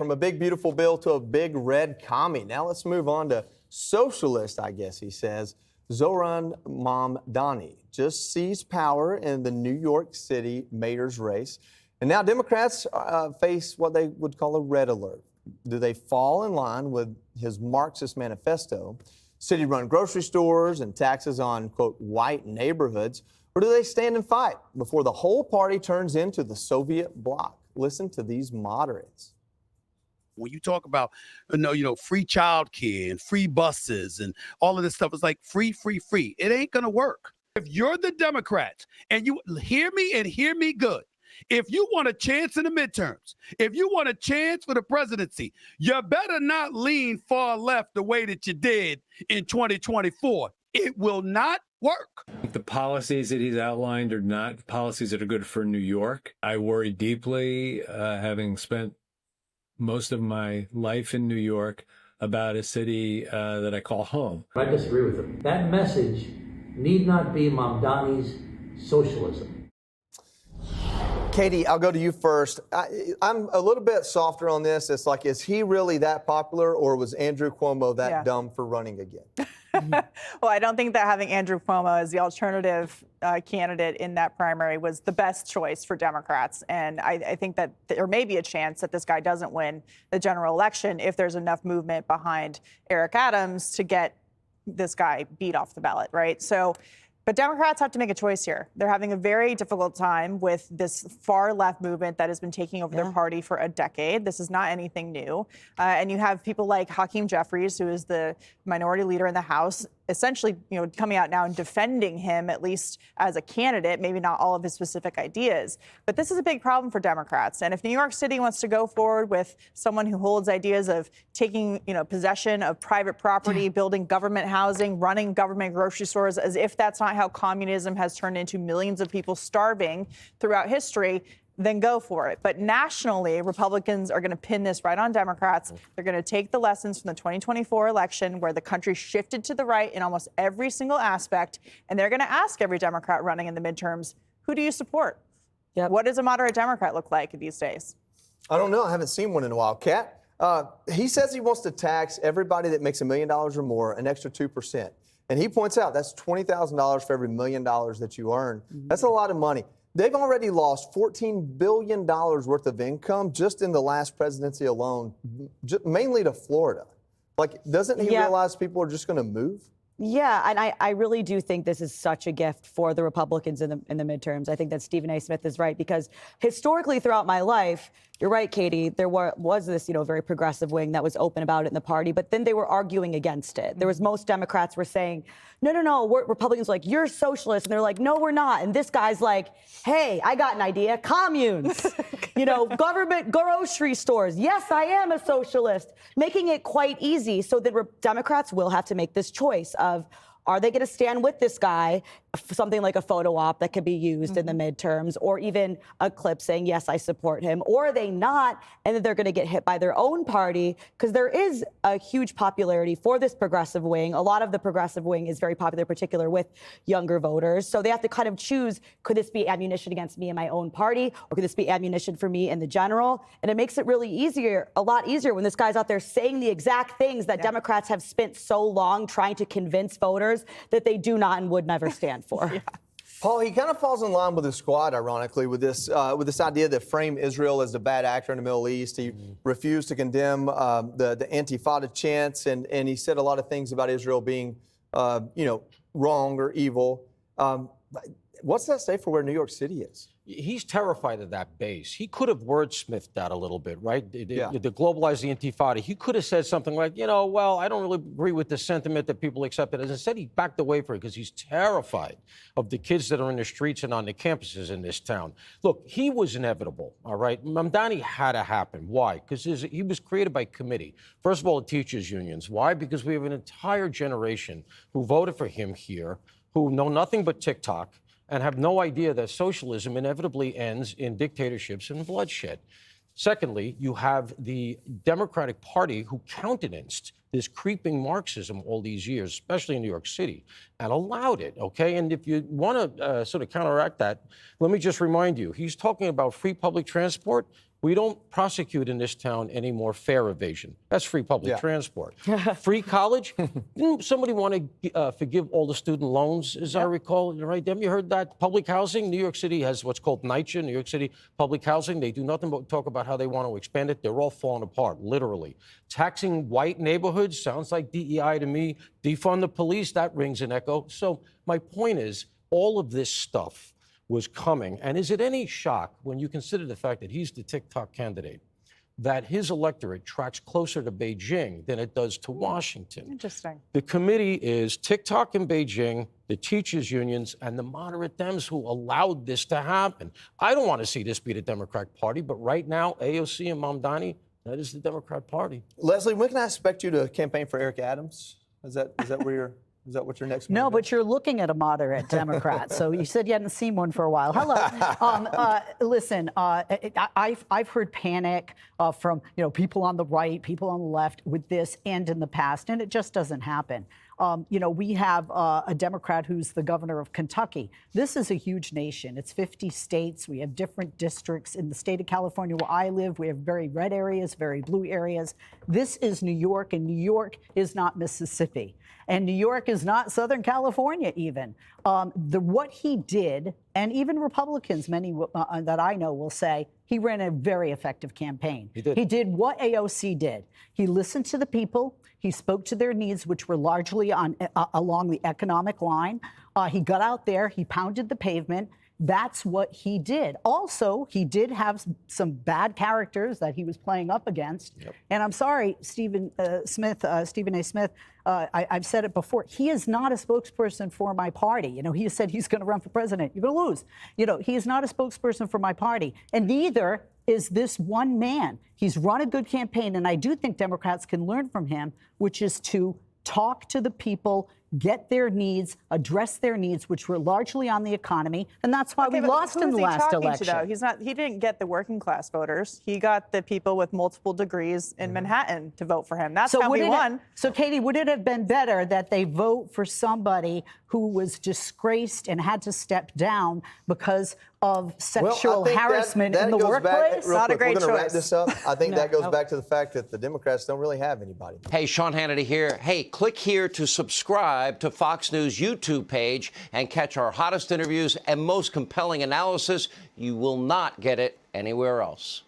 from a big, beautiful bill to a big red commie. Now let's move on to socialist, I guess he says. Zohran Mamdani just seized power in the New York City mayor's race. And now Democrats face what they would call a red alert. Do they fall in line with his Marxist manifesto, city-run grocery stores and taxes on, quote, white neighborhoods? Or do they stand and fight before the whole party turns into the Soviet bloc? Listen to these moderates. When you talk about, free childcare and free buses and all of this stuff, it's like free. It ain't going to work. If you're the Democrats, and you hear me and hear me good, if you want a chance in the midterms, if you want a chance for the presidency, you better not lean far left the way that you did in 2024. It will not work. The policies that he's outlined are not policies that are good for New York. I worry deeply, having spent most of my life in New York, about a city that I call home. I disagree with him. That message need not be Mamdani's socialism. Katie, I'll go to you first. I'm a little bit softer on this. It's like, is he really that popular, or was Andrew Cuomo that dumb for running again? Well, I don't think that having Andrew Cuomo as the alternative candidate in that primary was the best choice for Democrats. And I think that there may be a chance that this guy doesn't win the general election if there's enough movement behind Eric Adams to get this guy beat off the ballot, right? But Democrats have to make a choice here. They're having a very difficult time with this far left movement that has been taking over their party for a decade. This is not anything new. And you have people like Hakeem Jeffries, who is the minority leader in the House, essentially, coming out now and defending him, at least as a candidate, maybe not all of his specific ideas. But this is a big problem for Democrats. And if New York City wants to go forward with someone who holds ideas of taking, possession of private property, building government housing, running government grocery stores, as if that's not how communism has turned into millions of people starving throughout history, then go for it. But nationally, Republicans are going to pin this right on Democrats. They're going to take the lessons from the 2024 election, where the country shifted to the right in almost every single aspect, and they're going to ask every Democrat running in the midterms, who do you support? What does a moderate Democrat look like these days? I don't know. I haven't seen one in a while. Kat, he says he wants to tax everybody that makes $1 million or more an extra 2%. And he points out that's $20,000 for every $1 million that you earn. That's a lot of money. They've already lost $14 billion worth of income just in the last presidency alone, mainly to Florida. Like, doesn't he realize people are just going to move? Yeah, and I really do think this is such a gift for the Republicans in the midterms. I think that Stephen A. Smith is right, because historically throughout my life, you're right, Katie, there was this, very progressive wing that was open about it in the party, but then they were arguing against it. There was most Democrats were saying, no, Republicans were like, you're socialist. And they're like, no, we're not. And this guy's like, hey, I got an idea. Communes, government grocery stores. Yes, I am a socialist, making it quite easy. So the Democrats will have to make this choice of, are they going to stand with this guy, something like a photo op that could be used in the midterms, or even a clip saying, yes, I support him, or are they not, and then they're going to get hit by their own party? Because there is a huge popularity for this progressive wing. A lot of the progressive wing is very popular, in particular with younger voters. So they have to kind of choose, could this be ammunition against me and my own party, or could this be ammunition for me in the general? And it makes it really a lot easier when this guy's out there saying the exact things that Democrats have spent so long trying to convince voters that they do not and would never stand for. Paul, he kind of falls in line with his squad, ironically, with this idea that frame Israel as the bad actor in the Middle East. He refused to condemn the Intifada chants, and he said a lot of things about Israel being, wrong or evil. What's that say for where New York City is? He's terrified of that base. He could have wordsmithed that a little bit, right? The globalize the Intifada. He could have said something like, well, I don't really agree with the sentiment that people accept it. As instead, he backed away from it because he's terrified of the kids that are in the streets and on the campuses in this town. Look, he was inevitable, all right? Mamdani had to happen. Why? Because he was created by committee. First of all, the teachers' unions. Why? Because we have an entire generation who voted for him here, who know nothing but TikTok, and have no idea that socialism inevitably ends in dictatorships and bloodshed. Secondly, you have the Democratic Party who countenanced this creeping Marxism all these years, especially in New York City, and allowed it, okay? And if you want to sort of counteract that, let me just remind you, he's talking about free public transport We don't prosecute in this town anymore fare evasion. That's free public transport. Free college. Didn't somebody want to forgive all the student loans, as I recall? Right? Haven't you heard that? Public housing. New York City has what's called NYCHA, New York City Public Housing. They do nothing but talk about how they want to expand it. They're all falling apart, literally. Taxing white neighborhoods sounds like DEI to me. Defund the police, that rings an echo. So my point is, all of this stuff was coming. And is it any shock when you consider the fact that he's the TikTok candidate, that his electorate tracks closer to Beijing than it does to Washington? Interesting. The committee is TikTok in Beijing, the teachers' unions, and the moderate Dems who allowed this to happen. I don't want to see this be the Democrat Party, but right now, AOC and Mamdani, that is the Democrat Party. Leslie, when can I expect you to campaign for Eric Adams? Is that where you're? Is that what your next? No, move but is? you're looking at a moderate Democrat. So you said you hadn't seen one for a while. Hello. Listen, I've heard panic from people on the right, people on the left with this and in the past, and it just doesn't happen. We have a Democrat who's the governor of Kentucky. This is a huge nation. It's 50 states. We have different districts. In the state of California where I live, we have very red areas, very blue areas. This is New York, and New York is not Mississippi. And New York is not Southern California even. What he did, and even Republicans, many that I know will say, he ran a very effective campaign. He did. He did what AOC did. He listened to the people. He spoke to their needs, which were largely along the economic line. He got out there. He pounded the pavement. That's what he did. Also, he did have some bad characters that he was playing up against. Yep. And I'm sorry, Stephen A. Smith, I've said it before. He is not a spokesperson for my party. He has said he's going to run for president. You're going to lose. He is not a spokesperson for my party. And neither is this one man. He's run a good campaign, and I do think Democrats can learn from him, which is to talk to the people, get their needs, address their needs, which were largely on the economy, and that's why we lost in the last election. He didn't get the working class voters. He got the people with multiple degrees in Manhattan to vote for him. That's how he won. So, Katie, would it have been better that they vote for somebody who was disgraced and had to step down because of sexual harassment in the workplace? Not a great choice. We're going to wrap this up. I think that goes back to the fact that the Democrats don't really have anybody. Hey, Sean Hannity here. Hey, click here to subscribe to Fox News YouTube page and catch our hottest interviews and most compelling analysis. You will not get it anywhere else.